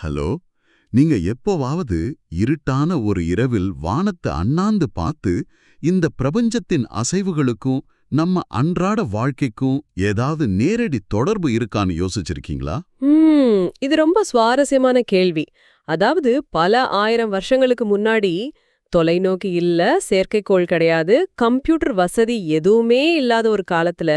Hello, நீங்க எப்போவாவது இருட்டான ஒரு இரவில் வானத்தை அண்ணாந்து பார்த்து இந்த பிரபஞ்சத்தின் அசைவுகளுக்கும் நம்ம அன்றாட வாழ்க்கைக்கும் ஏதாவது நேரடி தொடர்பு இருக்கான்னு யோசிச்சிருக்கீங்களா? இது ரொம்ப சுவாரஸ்யமான கேள்வி. அதாவது பல ஆயிரம் வருஷங்களுக்கு முன்னாடி தொலைநோக்கி இல்ல, செயற்கைக்கோள் கிடையாது, கம்ப்யூட்டர் வசதி எதுவுமே இல்லாத ஒரு காலத்துல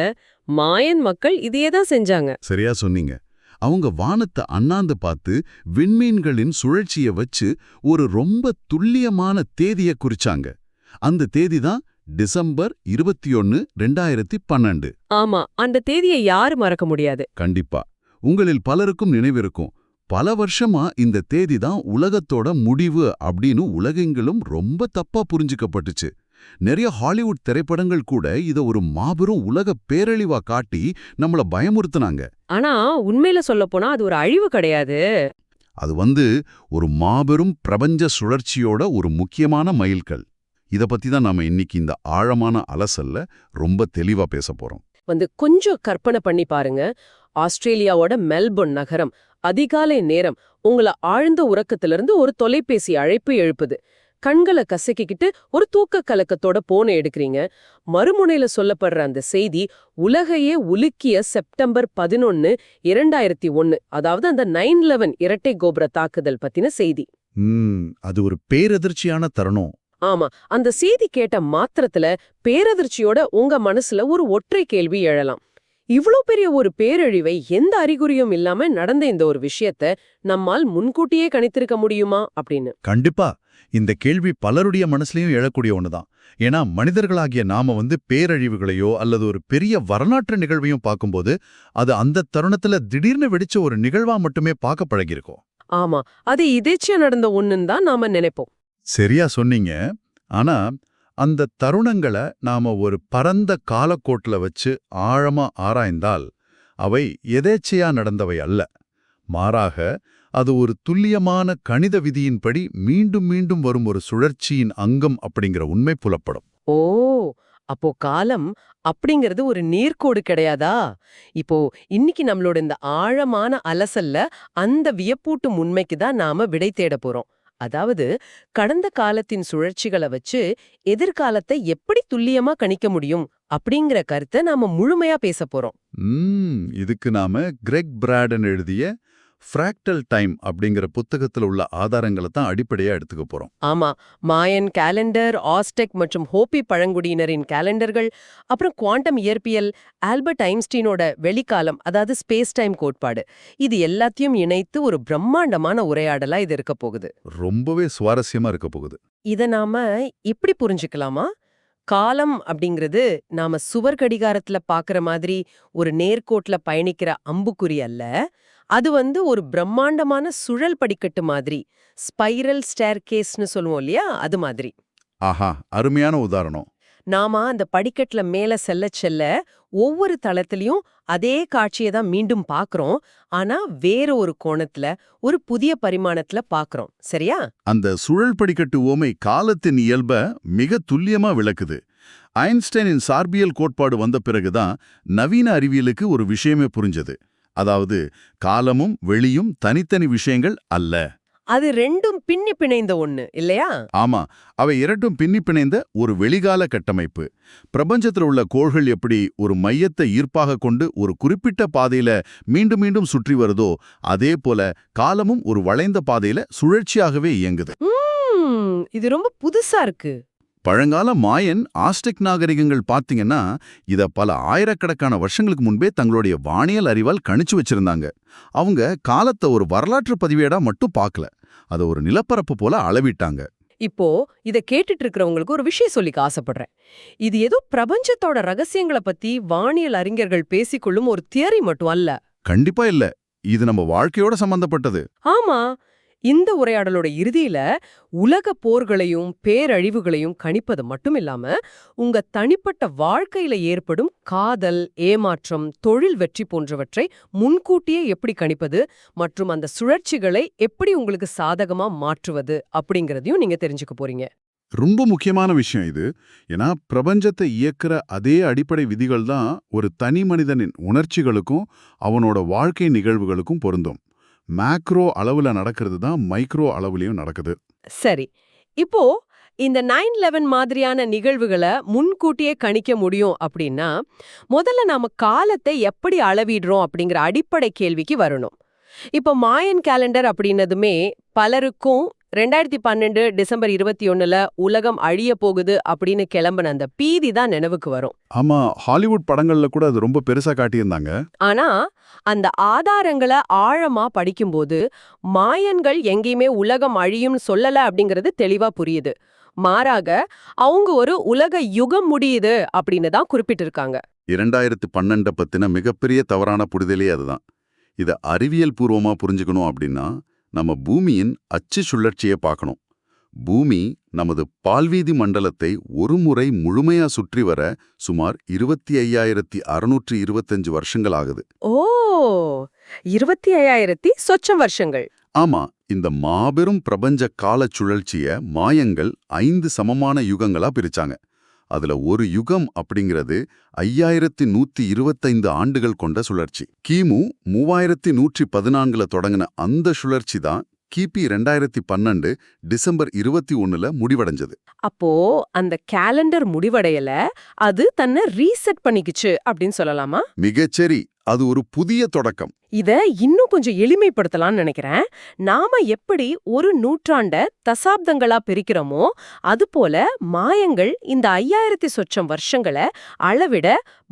மாயன் மக்கள் இதையே தான் செஞ்சாங்க. சரியா சொன்னீங்க. அவங்க வானத்தை அண்ணாந்து பார்த்து விண்மீன்களின் சுழற்சிய வச்சு ஒரு ரொம்ப துல்லியமான தேதிய குறிச்சாங்க. அந்த தேதி தான் டிசம்பர் 21, 2012. ஆமா, அந்த தேதியை யாரு மறக்க முடியாது? கண்டிப்பா. உங்களில் பலருக்கும் நினைவிருக்கும். பல வருஷமா இந்த தேதி தான் உலகத்தோட முடிவு அப்படின்னு உலகெங்கிலும் ரொம்ப தப்பா புரிஞ்சுக்கப்பட்டுச்சு. நிறைய ஹாலிவுட் திரைப்படங்கள் கூட இத ஒரு மாபெரும் உலக பேரழிவா காட்டி நம்மள பயமுறுத்துனாங்க. ஆனா உண்மையில சொல்லப்போனா அது ஒரு அழிவு கிடையாது. அது ஒரு மாபெரும் பிரபஞ்ச சுழற்சியோட ஒரு முக்கியமான மைல்கல். இத பத்தி தான் நாம இன்னைக்கு இந்த ஆழமான அலசல்ல ரொம்ப தெளிவா பேச போறோம். கொஞ்சம் கற்பனை பண்ணி பாருங்க. ஆஸ்திரேலியாவோட மெல்போர்ன் நகரம் அதிகாலை நேரம் உங்கள ஆழ்ந்த உறக்கத்திலிருந்து ஒரு தொலைபேசி அழைப்பு எழுப்புது. கண்களை கசக்கிக்கிட்டு ஒரு தூக்க கலக்கத்தோட போனை எடுக்கிறீங்க. மறுமுனையில சொல்லப்படுற அந்த செய்தி உலகையே உலுக்கிய செப்டம்பர் 11, 2001, அதாவது அந்த 9/11 இரட்டை கோபுர தாக்குதல் பத்தின செய்தி. அது ஒரு பேரதிர்ச்சியான தருணம். ஆமா, அந்த செய்தி கேட்ட மாத்திரத்துல பேரதிர்ச்சியோட உங்க மனசுல ஒரு ஒற்றை கேள்வி எழலாம். இவ்ளோ பெரிய ஒரு பேரழிவை எந்த அறிகுறியும் இல்லாம நடந்த இந்த ஒரு விஷயத்த நம்மால் முன்கூட்டியே கணித்திருக்க முடியுமா அப்படின்னு. கண்டிப்பா இந்த கேள்வி பலருடைய மனசுலயும் எழக்கூடிய ஒண்ணுதான். ஏன்னா மனிதர்களாகிய நாம பேரழிவுகளையோ அல்லது ஒரு பெரிய வரலாற்று நிகழ்வையும் பார்க்கும்போது அது அந்த தருணத்துல திடீர்னு வெடிச்ச ஒரு நிகழ்வா மட்டுமே பார்க்க பழகிருக்கோம். ஆமா, அது இதேச்சியா நடந்த ஒண்ணுன்னு தான் நாம நினைப்போம். சரியா சொன்னீங்க. ஆனா அந்த தருணங்களை நாம ஒரு பரந்த காலக்கோட்டுல வச்சு ஆழமா ஆராய்ந்தால் அவை எதேச்சையா நடந்தவை அல்ல. மாறாக அது ஒரு துல்லியமான கணித விதியின்படி மீண்டும் மீண்டும் வரும் ஒரு சுழற்சியின் அங்கம் அப்படிங்கிற உண்மை புலப்படும். ஓ, அப்போ காலம் அப்படிங்கிறது ஒரு நேர்கோடு கிடையாதா? இப்போ இன்னைக்கு நம்மளோட இந்த ஆழமான அலசல்ல அந்த வியப்பூட்டும் உண்மைக்கு தான் நாம விடை தேட போறோம். அதாவது கடந்த காலத்தின் சுழற்சிகளை வச்சு எதிர்காலத்தை எப்படி துல்லியமா கணிக்க முடியும் அப்படிங்கிற கருத்தை நாம முழுமையா பேச போறோம். இதுக்கு நாம கிரெக் பிராடன் எழுதிய ஃப்ராக்டல் டைம் அப்படிங்கிற புத்தகத்துல உள்ள ஆதாரங்களை தான் அடிப்படையா எடுத்துக்க போறோம். ஆமா, மாயன் கேலண்டர், ஆஸ்டெக் மற்றும் ஹோப்பி பழங்குடியினரின் கேலண்டர்கள், அப்புறம் குவாண்டம் இயற்பியல், ஆல்பர்ட் ஐன்ஸ்டீனோட வெளிக்காலம் அதாவது ஸ்பேஸ் டைம் கோட்பாடு, இது எல்லாத்தையும் இணைத்து ஒரு பிரம்மாண்டமான உரையாடலா இது இருக்க போகுது. ரொம்பவே சுவாரஸ்யமா இருக்க போகுது. இத நாம இப்படி புரிஞ்சுக்கலாமா? காலம் அப்படிங்கிறது நாம சுவர் கடிகாரத்துல பாக்குற மாதிரி ஒரு நேர்கோட்ல பயணிக்கிற அம்புக்குறி அல்ல. அது ஒரு பிரம்மாண்டமான சுழல் படிக்கட்டு மாதிரி, ஸ்பைரல் ஸ்டேர்கேஸ்னு சொல்லுவோம் இல்லையா, அது மாதிரி. ஆஹா, அருமையான உதாரணம். நாம அந்த படிக்கட்டுல மேல செல்ல செல்ல ஒவ்வொரு தளத்திலையும் அதே காட்சியை தான் மீண்டும் பாக்குறோம். ஆனா வேற ஒரு கோணத்துல, ஒரு புதிய பரிமாணத்துல பாக்குறோம். சரியா? அந்த சுழல் படிக்கட்டு ஓமை காலத்தின் இயல்ப மிக துல்லியமா விளக்குது. ஐன்ஸ்டைனின் சார்பியல் கோட்பாடு வந்த பிறகுதான் நவீன அறிவியலுக்கு ஒரு விஷயமே புரிஞ்சது. அதாவது காலமும் வெளியும் தனித்தனி விஷயங்கள் அல்ல. அது ரெண்டும் பின்னி பிணைந்த ஒண்ணு இல்லையா? ஆமா, அவை இரண்டும் பின்னி பிணைந்த ஒரு வெளிகால கட்டமைப்பு. பிரபஞ்சத்தில் உள்ள கோள்கள் எப்படி ஒரு மையத்தை ஈர்ப்பாக கொண்டு ஒரு குறிப்பிட்ட பாதையில மீண்டும் மீண்டும் சுற்றி வருதோ, அதே போல காலமும் ஒரு வளைந்த பாதையில சுழற்சியாகவே இயங்குது. இது ரொம்ப புதுசா இருக்கு. பழங்கால மாயன், ஆஸ்டெக் நாகரிகங்கள் பார்த்தீங்கன்னா இத பல ஆயிரக்கணக்கான வருஷங்களுக்கு முன்பே தங்களுடைய வானியல் அறிவால் கணிச்சு வச்சிருந்தாங்க. அவங்க காலத்தை ஒரு வரலாற்று பதிவேடா மட்டும் பார்க்கல, அதை ஒரு நிலப்பரப்பு போல அளவிட்டாங்க. இப்போ இத கேட்டுட்டு இருக்கிறவங்களுக்கு ஒரு விஷயம் சொல்லிக்க ஆசைப்படுறேன். இது ஏதோ பிரபஞ்சத்தோட ரகசியங்களை பத்தி வானியல் அறிஞர்கள் பேசிக்கொள்ளும் ஒரு தியரி மட்டும் அல்ல. கண்டிப்பா இல்ல, இது நம்ம வாழ்க்கையோட சம்பந்தப்பட்டது. ஆமா, இந்த உரையாடலோட இறுதியில உலக போர்களையும் பேரழிவுகளையும் கணிப்பது மட்டும் இல்லாம உங்க தனிப்பட்ட வாழ்க்கையில ஏற்படும் காதல், ஏமாற்றம், தொழில் வெற்றி போன்றவற்றை முன்கூட்டியே எப்படி கணிப்பது மற்றும் அந்த சுழற்சிகளை எப்படி உங்களுக்கு சாதகமா மாற்றுவது அப்படிங்கறதையும் நீங்க தெரிஞ்சுக்க போறீங்க. ரொம்ப முக்கியமான விஷயம் இது. ஏன்னா பிரபஞ்சத்தை இயக்குற அதே அடிப்படை விதிகள் தான் ஒரு தனி மனிதனின் உணர்ச்சிகளுக்கும் அவனோட வாழ்க்கை நிகழ்வுகளுக்கும் பொருந்தும். மேக்ரோ அளவுல நடக்கிறது தான் மைக்ரோ அளவுலயும் நடக்குது. சரி, இப்போ இந்த 9/11 மாதிரியான நிகழ்வுகளை முன்கூட்டியே கணிக்க முடியும் அப்படின்னா முதல்ல நாம காலத்தை எப்படி அளவிடுறோம் அப்படிங்கிற அடிப்படை கேள்விக்கு வரணும். இப்போ மாயன் கேலண்டர் அப்படின்னதுமே பலருக்கும் 2012 டிசம்பர் 21ல உலகம் அழிய போகுது அப்படின்னு கிளம்பின அந்த பீதி தான் நினைவுக்கு வரும். ஆமா, ஹாலிவுட் படங்கள்ல கூட அது ரொம்ப பெருசா காட்டியிருந்தாங்க. ஆனா அந்த ஆதாரங்களை ஆழமா படிக்கும்போது மாயன்கள் எங்கேயுமே உலகம் அழியும்னு சொல்லல அப்படிங்கிறது தெளிவா புரியுது. மாறாக அவங்க ஒரு உலக யுகம் முடியுது அப்படின்னு தான் குறிப்பிட்டிருக்காங்க. 2012 பத்தின மிகப்பெரிய தவறான புரிதலே அதுதான். இத அறிவியல் பூர்வமா புரிஞ்சுக்கணும் அப்படின்னா நம்ம பூமியின் அச்சு சுழற்சியை பார்க்கணும். பூமி நமது பால்வீதி மண்டலத்தை ஒரு முறை முழுமையா சுற்றி வர சுமார் 25,625 வருஷங்கள் ஆகுது. ஓ, 25,000 சொச்சம் வருஷங்கள். ஆமா, இந்த மாபெரும் பிரபஞ்ச காலச் சுழற்சிய மாயங்கள் 5 சமமான யுகங்களா பிரிச்சாங்க. அதுல ஒரு யுகம் அப்படிங்கிறது 5125 ஆண்டுகள் கொண்ட சுழற்சி. கிமு 3114ல தொடங்கின அந்த சுழற்சி தான் கிபி 2012 டிசம்பர் 21ல முடிவடைஞ்சது. அப்போ அந்த கேலண்டர் முடிவடையல, அது தன்னை ரீசெட் பண்ணிக்குச்சு அப்படின்னு சொல்லலாமா? மிகச்சரி, அது ஒரு புதிய தொடக்கம். இத இன்னும் கொஞ்சம் எளிமைப்படுத்தலாம்னு நினைக்கிறேன். நாம எப்படி ஒரு நூற்றாண்ட தசாப்தங்களா பிரிக்கிறோமோ அதுபோல மாயங்கள் இந்த 5000 சொச்சம் வருஷங்களை அளவிட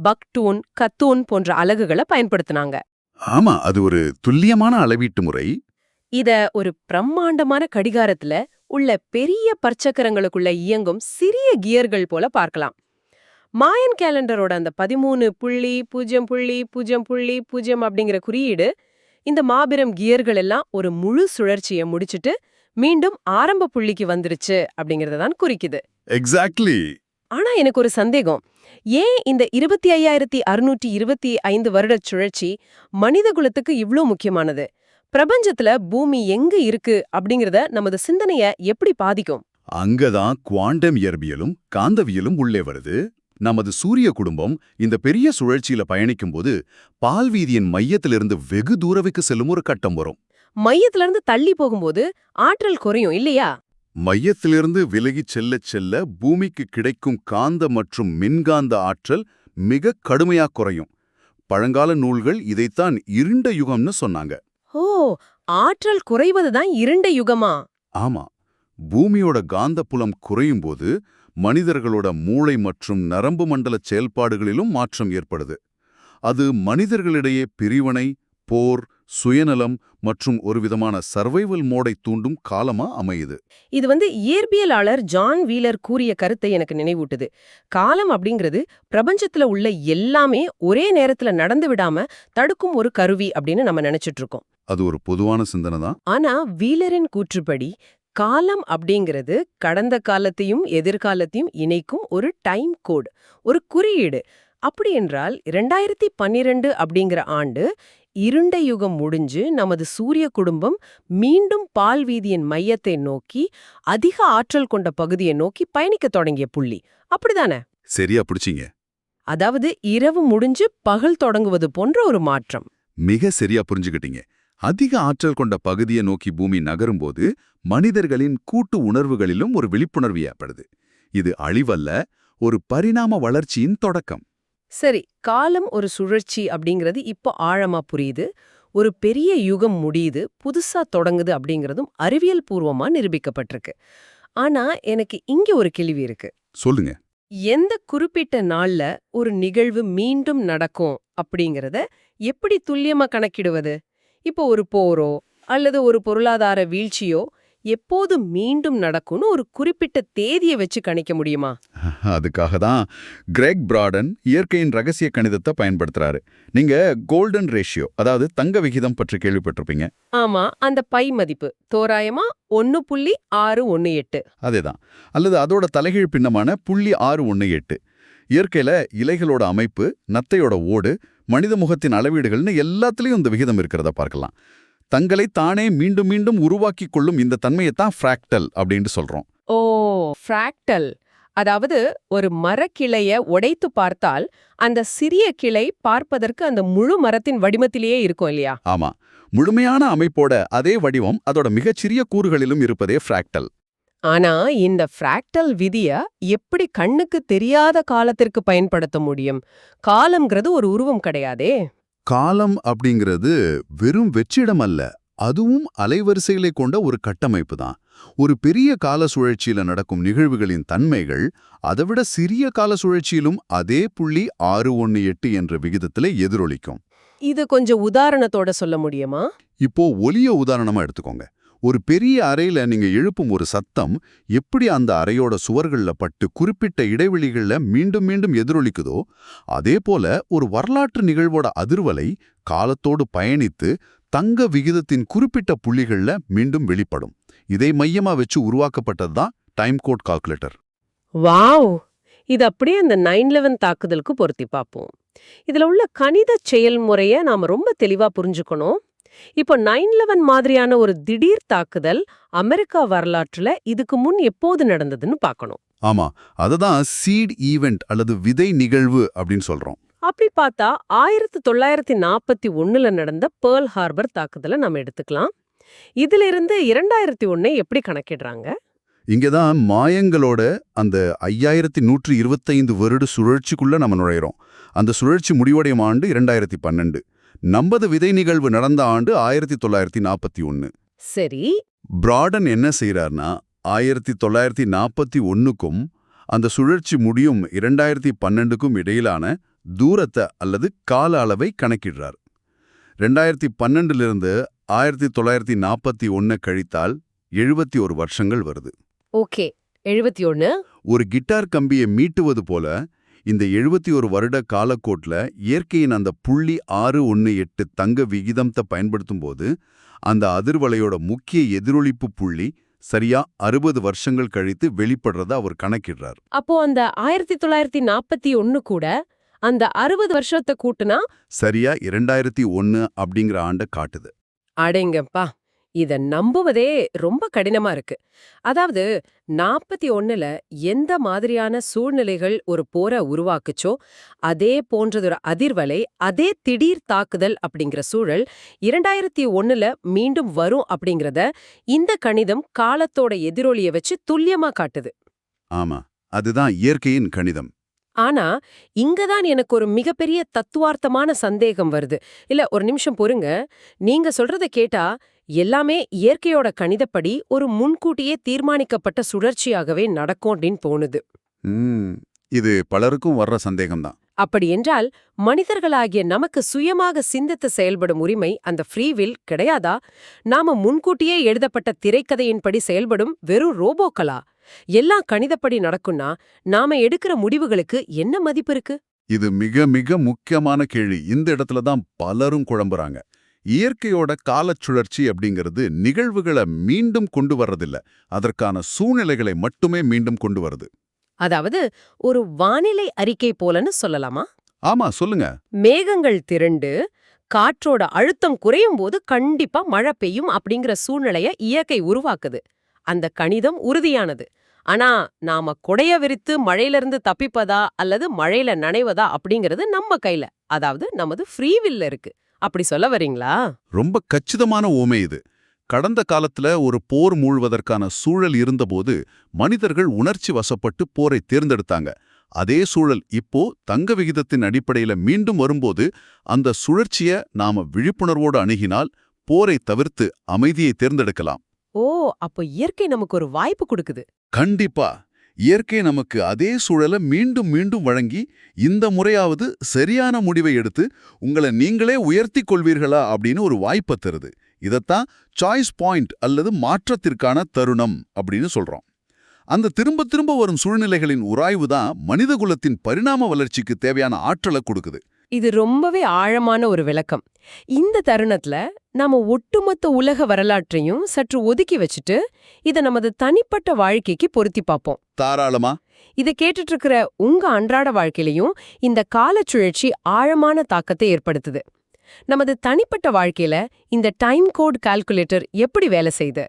பக்டூன், கத்தூன் போன்ற அலகுகளை பயன்படுத்தினாங்க. ஆமா, அது ஒரு துல்லியமான அளவீட்டு முறை. இத ஒரு பிரம்மாண்டமான கடிகாரத்துல உள்ள பெரிய பற்சக்கரங்களுக்குள்ள இயங்கும் சிறிய கியர்கள் போல பார்க்கலாம். மாயன் கேலண்டரோட அந்த 13.0.0.0 அப்படிங்கிற குறியீடு இந்த மாபெரும் கியர்கள் எல்லாம் ஒரு முழு சுழற்சியை முடிச்சிட்டு மீண்டும் ஆரம்ப புள்ளிக்கு வந்துருச்சு அப்படிங்கறத தான் குறிக்குது. எக்ஸாக்ட்லி. ஆனா எனக்கு ஒரு சந்தேகம். ஏன் இந்த 25,625 வருட சுழற்சி மனித குலத்துக்கு இவ்ளோ முக்கியமானது? பிரபஞ்சத்துல பூமி எங்க இருக்கு அப்படிங்கறத நமது சிந்தனைய எப்படி பாதிக்கும்? அங்கதான் குவாண்டம் இயற்பியலும் காந்தவியலும் உள்ளே வருது. நமது சூரிய குடும்பம் இந்த பெரிய சுழற்சியில பயணிக்கும்போது பால்வீதியின் மையத்திலிருந்து வெகு தூரவுக்கு செல்லும் ஒரு கட்டம் வரும். மையத்திலிருந்து தள்ளி போகும்போது ஆற்றல் குறையும் இல்லையா? மையத்திலிருந்து விலகிச் செல்லச் செல்ல பூமிக்கு கிடைக்கும் காந்த மற்றும் மின்காந்த ஆற்றல் மிக கடுமையா குறையும். பழங்கால நூல்கள் இதைத்தான் இருண்ட யுகம்னு சொன்னாங்க. ஓ, ஆற்றல் குறைவதுதான் இருண்ட யுகமா? ஆமா, பூமியோட காந்தப்புலம் குறையும்போது மனிதர்களோட மூளை மற்றும் நரம்பு மண்டல செயல்பாடுகளிலும் மாற்றம் ஏற்படுது. அது மனிதர்களிடையே பிரிவினை, போர், சுயநலம் மற்றும் ஒரு விதமான சர்வைவல் மோடை தூண்டும் காலமா அமையுது. இது இயற்பியலாளர் ஜான் வீலர் கூறிய கருத்தை எனக்கு நினைவூட்டுது. காலம் அப்படிங்கிறது பிரபஞ்சத்துல உள்ள எல்லாமே ஒரே நேரத்துல நடந்து விடாம தடுக்கும் ஒரு கருவி அப்படின்னு நம்ம நினைச்சிட்டு இருக்கோம். அது ஒரு பொதுவான சிந்தனை தான். ஆனா வீலரின் கூற்றுப்படி காலம் அப்படிங்கிறது கடந்த காலத்தையும் எதிர்காலத்தையும் இணைக்கும் ஒரு டைம் கோட், ஒரு குறியீடு. அப்படி என்றால் 2012 அப்படிங்கிற ஆண்டு இருண்ட யுகம் முடிஞ்சு நமது சூரிய குடும்பம் மீண்டும் பால்வீதியின் மையத்தை நோக்கி அதிக ஆற்றல் கொண்ட பகுதியை நோக்கி பயணிக்க தொடங்கிய புள்ளி. அப்படிதானே? சரியா பிடிச்சிங்க. அதாவது இரவு முடிஞ்சு பகல் தொடங்குவது போன்ற ஒரு மாற்றம். மிக சரியா புரிஞ்சுக்கிட்டீங்க. அதிக ஆற்றல் கொண்ட பகுதியை நோக்கி பூமி நகரும்போது மனிதர்களின் கூட்டு உணர்வுகளிலும் ஒரு விழிப்புணர்வு ஏற்படுது. இது அழிவல்ல, ஒரு பரிணாம வளர்ச்சியின் தொடக்கம். சரி, காலம் ஒரு சுழற்சி அப்படிங்கிறது இப்போ ஆழமா புரியுது. ஒரு பெரிய யுகம் முடியுது, புதுசா தொடங்குது அப்படிங்கிறதும் அறிவியல் பூர்வமா நிரூபிக்கப்பட்டிருக்கு. ஆனா எனக்கு இங்க ஒரு கேள்வி இருக்கு. சொல்லுங்க. எந்த குறிப்பிட்ட நாள்ல ஒரு நிகழ்வு மீண்டும் நடக்கும் அப்படிங்கறத எப்படி துல்லியமா கணக்கிடுவது? இப்போ ஒரு போரோ அல்லது ஒரு பொருளாதார வீழ்ச்சியோ எப்போது மீண்டும் நடக்கும்னு ஒரு குறிப்பிட்ட தேதியை வச்சு கணிக்க முடியுமா? அதுக்காக தான் கிரெக் பிராடன் இயற்கையின் ரகசிய கணிதத்தை பயன்படுத்துறாரு. நீங்க கோல்டன் ரேஷியோ, அதாவது தங்க விகிதம் பற்றி கேள்விப்பட்டிருப்பீங்க. ஆமா, அந்த பை மதிப்பு தோராயமா 1.618. அதேதான். அல்லது அதோட தலைகீழ் பின்னமான 0.618. இயற்கையில இலைகளோட அமைப்பு, நத்தையோட ஓடு, மனித முகத்தின் அளவீடுகள்னு எல்லாத்துலயும் இந்த விகிதம் இருக்கிறத பார்க்கலாம். தங்களை தானே மீண்டும் மீண்டும் உருவாக்கிக் கொள்ளும் இந்த தன்மையைத்தான் ஃப்ராக்டல் அப்படின்னு சொல்றோம். ஓ, ஃப்ராக்டல். அதாவது ஒரு மரக்கிளைய உடைத்து பார்த்தால் அந்த சிறிய கிளை பார்ப்பதற்கு அந்த முழு மரத்தின் வடிவத்திலேயே இருக்கும் இல்லையா? ஆமா, முழுமையான அமைப்போட அதே வடிவம் அதோட மிகச்சிறிய கூறுகளிலும் இருப்பதே ஃப்ராக்டல். ஆனா இந்த ஃப்ராக்டல் விதிய எப்படி கண்ணுக்கு தெரியாத காலத்திற்கு பயன்படுத்த முடியும்? காலம்ங்கிறது ஒரு உருவம் கிடையாதே. காலம் அப்படிங்கிறது வெறும் வெற்றிடம் அல்ல, அதுவும் அலைவரிசைகளை கொண்ட ஒரு கட்டமைப்பு தான். ஒரு பெரிய கால சுழற்சியில நடக்கும் நிகழ்வுகளின் தன்மைகள் அதைவிட சிறிய கால சுழற்சியிலும் அதே புள்ளி 618 என்ற விகிதத்துல எதிரொலிக்கும். இது கொஞ்சம் உதாரணத்தோட சொல்ல முடியுமா? இப்போ ஒலிய உதாரணமா எடுத்துக்கோங்க. ஒரு பெரிய அறையில நீங்க எழுப்பும் ஒரு சத்தம் எப்படி அந்த அறையோட சுவர்கள்ல பட்டு குறிப்பிட்ட இடைவெளிகள்ல மீண்டும் மீண்டும் எதிரொலிக்குதோ, அதே போல ஒரு வரலாற்று நிகழ்வோட அதிர்வலை காலத்தோடு பயணித்து தங்க விகிதத்தின் குறிப்பிட்ட புள்ளிகள்ல மீண்டும் வெளிப்படும். இதை மையமா வச்சு உருவாக்கப்பட்டதுதான் டைம் கோட் கால்குலேட்டர். வாவ்! இது அப்படியே அந்த 9/11 தாக்குதலுக்கு பொருத்தி பார்ப்போம். இதுல உள்ள கணித செயல்முறைய நாம ரொம்ப தெளிவா புரிஞ்சுக்கணும். இப்போ 9/11 மாதிரியான ஒரு திடீர் தாக்குதல் அமெரிக்கா வரலாற்றுல இதுக்கு முன் எப்போது நடந்ததுன்னு பார்க்கணும். ஆமா, அததான் சீட் ஈவெண்ட் அல்லது விதை நிகழ்வு அப்படின்னு சொல்றோம். அப்படி பார்த்தா 1941ல நடந்த பேர்ல் ஹார்பர் தாக்குதலை நம்ம எடுத்துக்கலாம். இதுல இருந்து 2001 எப்படி கணக்கிடுறாங்க? இங்கதான் மாயங்களோட அந்த 5125 வருட சுழற்சிக்குள்ள நம்ம நுழையிறோம். அந்த சுழற்சி முடிவடையும் ஆண்டு 2012. நம்பது விதை நிகழ்வு நடந்த ஆண்டு 1941. சரி. பிராடன் என்ன செய்யறார்னா 1941க்கும் அந்த சுழற்சி முடியும் 2012க்கும் இடையிலான தூரத்தை அல்லது கால அளவை கணக்கிடுறார். 2012லிருந்து 1941 கழித்தால் 71 வருஷங்கள் வருது. ஓகே, 71. ஒரு கிட்டார் கம்பியை மீட்டுவது போல இந்த 71 வருட காலக்கோட்ல இயற்கையின் அந்த புள்ளி 618 தங்க விகிதத்தை பயன்படுத்தும் போது அந்த அதிர்வலையோட முக்கிய எதிரொலிப்பு புள்ளி சரியா 60 வருஷங்கள் கழித்து வெளிப்படுறத அவர் கணக்கிடுறார். அப்போ அந்த 1941 கூட அந்த 60 வருஷத்தை கூட்டுனா சரியா 2001 அப்படிங்கிற ஆண்டை காட்டுது. அடேங்கப்பா, இத நம்புவதே ரொம்ப கடினமா இருக்கு. அதாவது 41ல எந்த மாதிரியான சூழ்நிலைகள் ஒரு போரை உருவாக்குச்சோ அதே போன்றதொரு அதிர்வலை, அதே திடீர் தாக்குதல் அப்படிங்கிற சூழல் 2001ல மீண்டும் வரும் அப்படிங்கறத இந்த கணிதம் காலத்தோட எதிரொலிய வச்சு துல்லியமா காட்டுது. ஆமா, அதுதான் இயற்கையின் கணிதம். ஆனா இங்கதான் எனக்கு ஒரு மிகப்பெரிய தத்துவார்த்தமான சந்தேகம் வருது. இல்ல, ஒரு நிமிஷம் பொறுங்க. நீங்க சொல்றத கேட்டா எல்லாமே இயற்கையோட கணிதப்படி ஒரு முன்கூட்டியே தீர்மானிக்கப்பட்ட சுழற்சியாகவே நடக்கும் அப்படின்னு தோணுது. இது பலருக்கும் வர்ற சந்தேகம்தான். அப்படி என்றால் மனிதர்களாகிய நமக்கு சுயமாக சிந்தித்து செயல்படும் உரிமை, அந்த ஃப்ரீவில் கிடையாதா? நாம முன்கூட்டியே எழுதப்பட்ட திரைக்கதையின்படி செயல்படும் வெறும் ரோபோக்களா? எல்லாம் கணிதப்படி நடக்கும்னா நாம எடுக்கிற முடிவுகளுக்கு என்ன மதிப்பு இருக்கு? இது மிக மிக முக்கியமான கேள்வி. இந்த இடத்துல தான் பலரும் குழம்புறாங்க. இயற்கையோட காலச்சுழற்சி அப்படிங்கிறது நிகழ்வுகளை மீண்டும் கொண்டு வர்றதில்ல, அதற்கான சூழ்நிலைகளை மட்டுமே மீண்டும் கொண்டு வருது. அதாவது ஒரு வானிலை அறிக்கை போலன்னு சொல்லலாமா? ஆமா, சொல்லுங்க. மேகங்கள் திரண்டு காற்றோட அழுத்தம் குறையும் போது கண்டிப்பா மழை பெய்யும் அப்படிங்கிற சூழ்நிலைய இயற்கை உருவாக்குது. அந்த கணிதம் உறுதியானது. ஆனா நாம கொடைய விரித்து மழையிலிருந்து தப்பிப்பதா அல்லது மழையில நனைவதா அப்படிங்கிறது நம்ம கையில, அதாவது நமது ஃப்ரீவில்ல இருக்கு. அப்படி சொல்ல வரீங்களா? ரொம்ப கச்சிதமான ஓமை இது. கடந்த காலத்துல ஒரு போர் மூழ்வதற்கான சூழல் இருந்தபோது மனிதர்கள் உணர்ச்சி வசப்பட்டு போரை தேர்ந்தெடுத்தாங்க. அதே சூழல் இப்போ தங்க விகிதத்தின் அடிப்படையில மீண்டும் வரும்போது அந்த சுழற்சிய நாம விழிப்புணர்வோடு அணுகினால் போரை தவிர்த்து அமைதியை தேர்ந்தெடுக்கலாம். ஓ, அப்போ இயற்கை நமக்கு ஒரு வாய்ப்பு கொடுக்குது. கண்டிப்பா. இயற்கை நமக்கு அதே சூழலை மீண்டும் மீண்டும் வழங்கி இந்த முறையாவது சரியான முடிவை எடுத்து உங்களை நீங்களே உயர்த்திக் கொள்வீர்களா அப்படின்னு ஒரு வாய்ப்பை தருது. இதத்தான் சாய்ஸ் பாயிண்ட் அல்லது மாற்றத்திற்கான தருணம் அப்படின்னு சொல்றோம். அந்த திரும்ப திரும்ப வரும் சூழ்நிலைகளின் உராய்வு தான் மனிதகுலத்தின் பரிணாம வளர்ச்சிக்கு தேவையான ஆற்றலை கொடுக்குது. இது ரொம்பவே ஆழமான ஒரு விளக்கம். இந்த தருணத்துல நாம ஒட்டுமொத்த உலக வரலாற்றையும் சற்று ஒதுக்கி வச்சுட்டு இத நமது தனிப்பட்ட வாழ்க்கைக்கு பொருத்தி பார்ப்போம். தாராளமா. இத கேட்டுட்டு இருக்கிற உங்க அன்றாட வாழ்க்கையிலையும் இந்த காலச்சுழற்சி ஆழமான தாக்கத்தை ஏற்படுத்துது. நமது தனிப்பட்ட வாழ்க்கையில இந்த டைம் கோட் கால்குலேட்டர் எப்படி வேலை செய்யுது?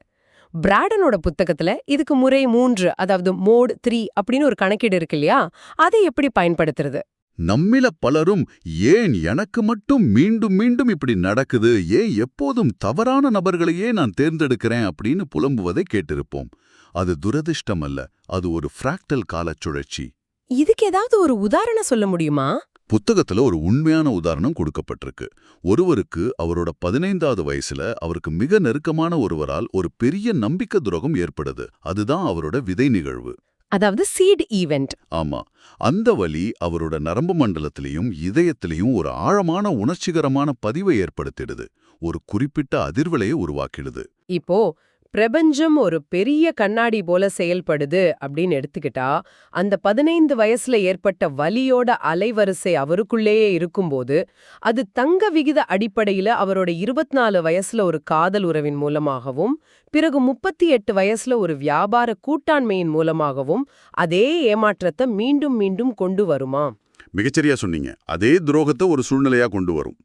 பிராடனோட புத்தகத்துல இதுக்கு முறை 3, அதாவது மோட் 3 அப்படின்னு ஒரு கணக்கீடு இருக்கு இல்லையா, அதை எப்படி பயன்படுத்துறது? நம்மில பலரும் ஏன் எனக்கு மட்டும் மீண்டும் மீண்டும் இப்படி நடக்குது, ஏன் எப்போதும் தவறான நபர்களையே நான் தேர்ந்தெடுக்கிறேன் அப்படின்னு புலம்புவதை கேட்டிருப்போம். அது துரதிர்ஷ்டம் அல்ல, அது ஒரு ஃப்ராக்டல் காலச் சுழற்சி. இதுக்கு ஏதாவது ஒரு உதாரணம் சொல்ல முடியுமா? புத்தகத்துல ஒரு உண்மையான உதாரணம் கொடுக்கப்பட்டிருக்கு. ஒருவருக்கு அவரோட 15வது வயசுல அவருக்கு மிக நெருக்கமான ஒருவரால் ஒரு பெரிய நம்பிக்கை துரோகம் ஏற்படுது. அதுதான் அவரோட விதை நிகழ்வு. அதாவது சீட் ஈவென்ட். ஆமா, அந்த வலி அவரோட நரம்பு மண்டலத்திலையும் இதயத்திலையும் ஒரு ஆழமான உணர்ச்சிகரமான பதிவை ஏற்படுத்திடுது. ஒரு குறிப்பிட்ட அதிர்வலையை உருவாக்கிடுது. இப்போ பிரபஞ்சம் ஒரு பெரிய கண்ணாடி போல செயல்படுது அப்படின்னு எடுத்துக்கிட்டா, அந்த 15 வயசுல ஏற்பட்ட வலியோட அலைவரிசை அவருக்குள்ளேயே இருக்கும்போது, அது தங்க விகித அடிப்படையில அவரோட 24 வயசுல ஒரு காதல் உறவின் மூலமாகவும், பிறகு 38 வயசுல ஒரு வியாபார கூட்டாண்மையின் மூலமாகவும் அதே ஏமாற்றத்தை மீண்டும் மீண்டும் கொண்டு வருமா? மிகச்சரியா சொன்னீங்க. அதே துரோகத்தை ஒரு சூழ்நிலையா கொண்டு வரும்.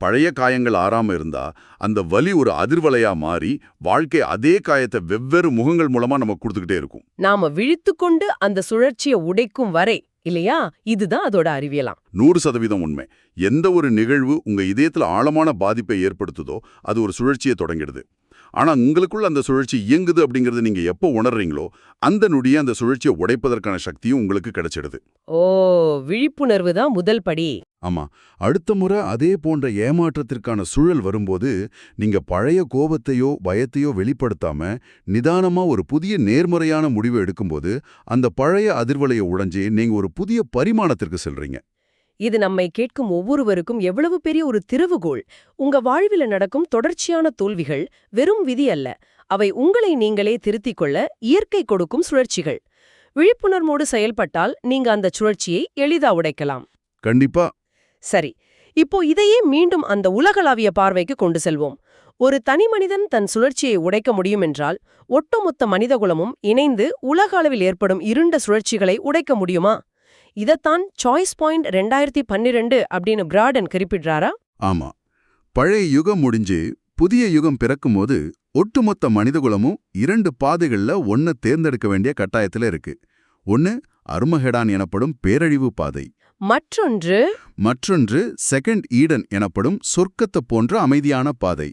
பழைய காயங்கள் ஆறாம இருந்தா அந்த வலி ஒரு அதிர்வலையா மாறி வாழ்க்கை அதே காயத்தை வெவ்வேறு முகங்கள் மூலமா நமக்கு கொடுத்துக்கிட்டே இருக்கும். நாம விழித்துக்கொண்டு அந்த சுழற்சியை உடைக்கும் வரை இல்லையா? இதுதான் அதோட அறிவியலாம். 100% உண்மை. எந்த ஒரு நிகழ்வு உங்க இதயத்துல ஆழமான பாதிப்பை ஏற்படுத்துதோ அது ஒரு சுழற்சியை தொடங்கிடுது. ஆனா உங்களுக்குள்ள அந்த சுழற்சி இயங்குது அப்படிங்கறது நீங்க எப்போ உணர்றீங்களோ அந்த நொடியே அந்த சுழற்சியை உடைப்பதற்கான சக்தியும் உங்களுக்கு கிடைச்சிடுது. ஓ, விழிப்புணர்வு தான் முதல் படி. ஆமா, அடுத்த முறை அதே போன்ற ஏமாற்றத்திற்கான சூழல் வரும்போது நீங்க பழைய கோபத்தையோ பயத்தையோ வெளிப்படுத்தாம நிதானமா ஒரு புதிய நேர்மறையான முடிவை எடுக்கும்போது அந்த பழைய அதிர்வலையை உடைஞ்சு நீங்க ஒரு புதிய பரிமாணத்திற்கு செல்றீங்க. இது நம்மை கேட்கும் ஒவ்வொருவருக்கும் எவ்வளவு பெரிய ஒரு திறவுகோல். உங்க வாழ்வில நடக்கும் தொடர்ச்சியான தோல்விகள் வெறும் விதி அல்ல, அவை உங்களை நீங்களே திருத்திக் கொள்ள இயற்கை கொடுக்கும் சுழற்சிகள். விழிப்புணர்வோடு செயல்பட்டால் நீங்க அந்த சுழற்சியை எளிதா உடைக்கலாம். கண்டிப்பா. சரி, இப்போ இதையே மீண்டும் அந்த உலகளாவிய பார்வைக்கு கொண்டு செல்வோம். ஒரு தனி மனிதன் தன் சுழற்சியை உடைக்க முடியும் என்றால், ஒட்டுமொத்த மனிதகுலமும் இணைந்து உலக அளவில் ஏற்படும் இருண்ட சுழற்சிகளை உடைக்க முடியுமா? இதத்தான் சாய்ஸ் பாயிண்ட் 2012 அப்படின்னு பிராடன் குறிப்பிடுறாரா? ஆமா, பழைய யுகம் முடிஞ்சு புதிய யுகம் பிறக்கும்போது ஒட்டுமொத்த மனிதகுலமும் 2 பாதைகள்ல ஒன்ன தேர்ந்தெடுக்க வேண்டிய கட்டாயத்துல இருக்கு. ஒன்னு அர்மஹெடான் எனப்படும் பேரழிவு பாதை, மற்றொன்று செகண்ட் ஈடன் எனப்படும் சொர்க்கத்தை போன்ற அமைதியான பாதை.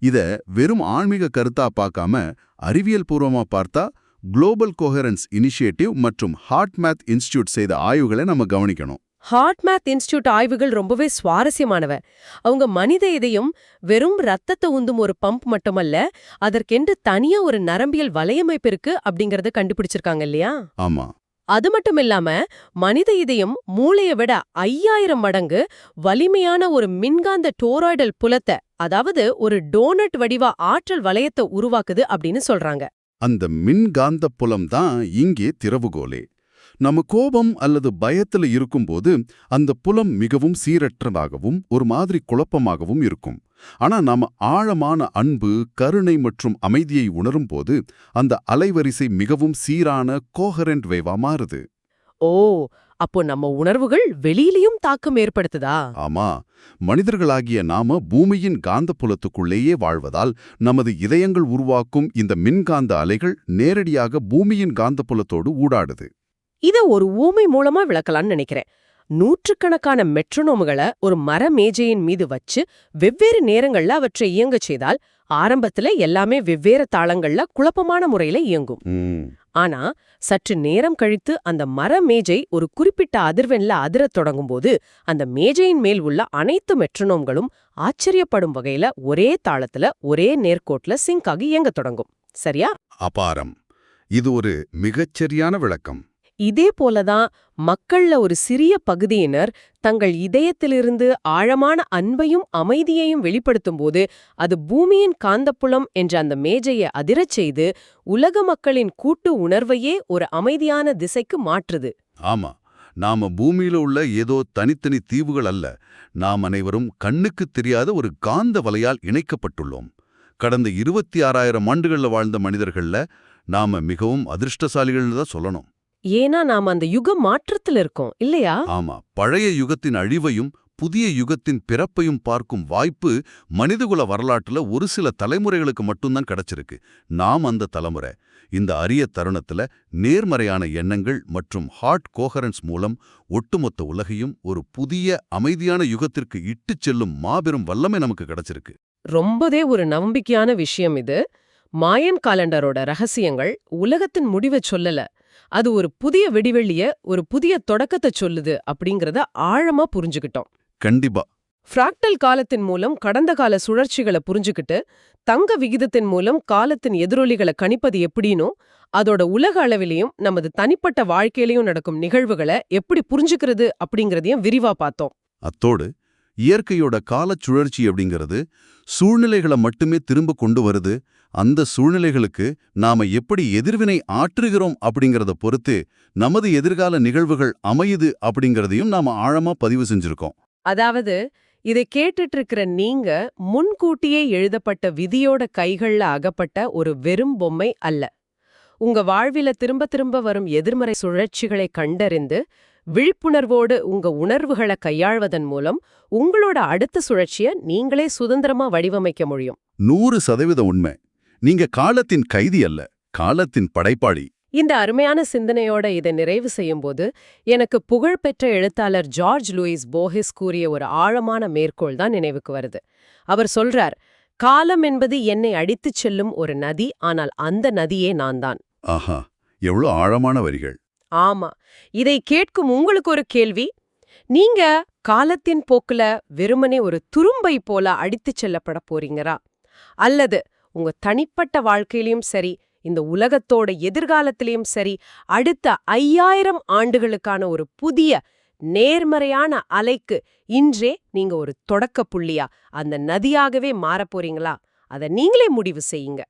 இத வெறும் ஆன்மீக கருத்தா பார்க்காம அறிவியல் பூர்வமா பார்த்தா குளோபல் கோஹெரன்ஸ் இனிஷியேட்டிவ் மற்றும் ஹார்ட் மேத் இன்ஸ்டிடியூட் செய்த ஆய்வுகளை நம்ம கவனிக்கணும். ஹார்ட் மேத் இன்ஸ்டிடியூட் ஆய்வுகள் ரொம்பவே சுவாரஸ்யமானவ. அவங்க மனித இதயம் வெறும் ரத்தத்தை உந்தும் ஒரு பம்ப் மட்டுமல்ல, அதற்கென்று தனியா ஒரு நரம்பியல் வலையமைப்பு இருக்கு அப்படிங்கறத கண்டுபிடிச்சிருக்காங்க இல்லையா? ஆமா, அது மட்டும் இல்லாம மனித இதயம் மூளையை விட 5000 மடங்கு வலிமையான ஒரு மின்காந்த டோராய்டல் புலத்தை, அதாவது ஒரு டோனட் வடிவ ஆற்றல் வளையத்தை உருவாக்குது அப்படின்னு சொல்றாங்க. அந்த மின்காந்த புலம் தான் இங்கே திறவுகோலே. நம்ம கோபம் அல்லது பயத்துல இருக்கும்போது அந்த புலம் மிகவும் சீரற்றதாகவும் ஒரு மாதிரி குழப்பமாகவும் இருக்கும். ஆனா நாம ஆழமான அன்பு, கருணை மற்றும் அமைதியை உணரும்போது அந்த அலைவரிசை மிகவும் சீரான கோஹரண்ட் வேவா மாறுது. ஓ, அப்போ நம்ம உணர்வுகள் வெளியிலயும் தாக்கம் ஏற்படுத்துதா? ஆமா, மனிதர்களாகிய நாம பூமியின் காந்தப்புலத்துக்குள்ளேயே வாழ்வதால் நமது இதயங்கள் உருவாக்கும் இந்த மின்காந்த அலைகள் நேரடியாக பூமியின் காந்தப்புலத்தோடு ஊடாடுது. இத ஒரு ஊமை மூலமா விளக்கலாம்னு நினைக்கிறேன். நூற்றுக்கணக்கான மெட்ரோனோம்களை ஒரு மர மேஜையின் மீது வச்சு வெவ்வேறு நேரங்கள்ல அவற்றை இயங்கச் செய்தால் ஆரம்பத்துல எல்லாமே வெவ்வேறு தாளங்கள்ல குழப்பமான முறையில இயங்கும். ஆனா சற்று நேரம் கழித்து அந்த மர மேஜை ஒரு குறிப்பிட்ட அதிர்வெண்ல அதிரத் தொடங்கும்போது அந்த மேஜையின் மேல் உள்ள அனைத்து மெட்ரோனோம்களும் ஆச்சரியப்படும் வகையில ஒரே தாளத்துல ஒரே நேர்கோட்ல சிங்க் ஆகி இயங்கத் தொடங்கும். சரியா? அபாரம். இது ஒரு மிகச்சரியான விளக்கம். இதே போலதான் மக்கள்ல ஒரு சிறிய பகுதியினர் தங்கள் இதயத்திலிருந்து ஆழமான அன்பையும் அமைதியையும் வெளிப்படுத்தும்போது அது பூமியின் காந்தப்புலம் என்ற அந்த மேஜையை அதிரச் செய்து உலக மக்களின் கூட்டு உணர்வையே ஒரு அமைதியான திசைக்கு மாற்றுது. ஆமா, நாம பூமியில உள்ள ஏதோ தனித்தனி தீவுகள் அல்ல, நாம் அனைவரும் கண்ணுக்குத் தெரியாத ஒரு காந்த வலையால் இணைக்கப்பட்டுள்ளோம். கடந்த 26,000 ஆண்டுகள்ல வாழ்ந்த மனிதர்கள்ல நாம மிகவும் அதிர்ஷ்டசாலிகள்னு தான் சொல்லணும். ஏன்னா நாம அந்த யுக மாற்றத்துல இருக்கோம் இல்லையா? ஆமா, பழைய யுகத்தின் அழிவையும் புதிய யுகத்தின் பிறப்பையும் பார்க்கும் வாய்ப்பு மனிதகுல வரலாற்றுல ஒரு சில தலைமுறைகளுக்கு மட்டும்தான் கிடைச்சிருக்கு. நாம் அந்த தலைமுறை. இந்த அரிய தருணத்துல நேர்மறையான எண்ணங்கள் மற்றும் ஹார்ட் கோஹரன்ஸ் மூலம் ஒட்டுமொத்த உலகையும் ஒரு புதிய அமைதியான யுகத்திற்கு இட்டுச் செல்லும் மாபெரும் வல்லமை நமக்கு கிடைச்சிருக்கு. ரொம்பவே ஒரு நம்பிக்கையான விஷயம் இது. மாயன் காலண்டரோட ரகசியங்கள் உலகத்தின் முடிவை சொல்லல, அது ஒரு புதிய விடிவெள்ளிய, ஒரு புதிய தொடக்கத்தை சொல்லுது அப்படிங்கறத ஆழமா புரிஞ்சுக்கிட்டோம். கண்டிப்பா. ஃப்ராக்டல் காலத்தின் மூலம் கடந்த கால சுழற்சிகளை புரிஞ்சுக்கிட்டு, தங்க விகிதத்தின் மூலம் காலத்தின் எதிரொலிகளை கணிப்பது எப்படினோ, அதோட உலக அளவிலையும் நமது தனிப்பட்ட வாழ்க்கையிலையும் நடக்கும் நிகழ்வுகளை எப்படி புரிஞ்சுக்கிறது அப்படிங்கறதையும் விரிவா பார்த்தோம். அத்தோடு இயற்கையோட காலச் சுழற்சி அப்படிங்கிறது சூழ்நிலைகளை மட்டுமே திரும்ப கொண்டு வருது. அந்த சூழ்நிலைகளுக்கு நாம எப்படி எதிர்வினை ஆற்றுகிறோம் அப்படிங்கறத பொறுத்து நமது எதிர்கால நிகழ்வுகள் அமையுது அப்படிங்கறதையும் நாம ஆழமா பதிவு செஞ்சிருக்கோம். அதாவது, இதை கேட்டுட்டு இருக்கிற நீங்க முன்கூட்டியே எழுதப்பட்ட விதியோட கைகள்ல அகப்பட்ட ஒரு வெறும் பொம்மை அல்ல. உங்க வாழ்வில திரும்ப திரும்ப வரும் எதிர்மறை சுழற்சிகளை கண்டறிந்து விழிப்புணர்வோடு உங்க உணர்வுகளை கையாள்வதன் மூலம் உங்களோட அடுத்த சுழற்சிய நீங்களே சுதந்திரமா வடிவமைக்க முடியும். 100% உண்மை. நீங்க காலத்தின் கைதி அல்ல, காலத்தின் படைப்பாளி. இந்த அருமையான சிந்தனையோட இதை நிறைவு செய்யும்போது எனக்கு புகழ்பெற்ற எழுத்தாளர் ஜார்ஜ் லூயிஸ் போஹிஸ் கூறிய ஒரு ஆழமான மேற்கோள் தான் நினைவுக்கு வருது. அவர் சொல்றார், காலம் என்பது என்னை அடித்துச் செல்லும் ஒரு நதி, ஆனால் அந்த நதியே நான் தான். ஆஹா, எவ்வளவு ஆழமான வரிகள். ஆமா. இதை கேட்கும் உங்களுக்கு ஒரு கேள்வி. நீங்க காலத்தின் போக்குல வெறுமனே ஒரு துரும்பை போல அடித்துச் செல்லப்பட போறீங்களா? அல்லது உங்க தனிப்பட்ட வாழ்க்கையிலயும் சரி, இந்த உலகத்தோட எதிர்காலத்திலையும் சரி, அடுத்த 5000 ஆண்டுகளுக்கான ஒரு புதிய நேர்மறையான அலைக்கு இன்றே நீங்க ஒரு தொடக்க புள்ளியா, அந்த நதியாகவே மாறப் போறீங்களா? அதை நீங்களே முடிவு செய்யுங்க.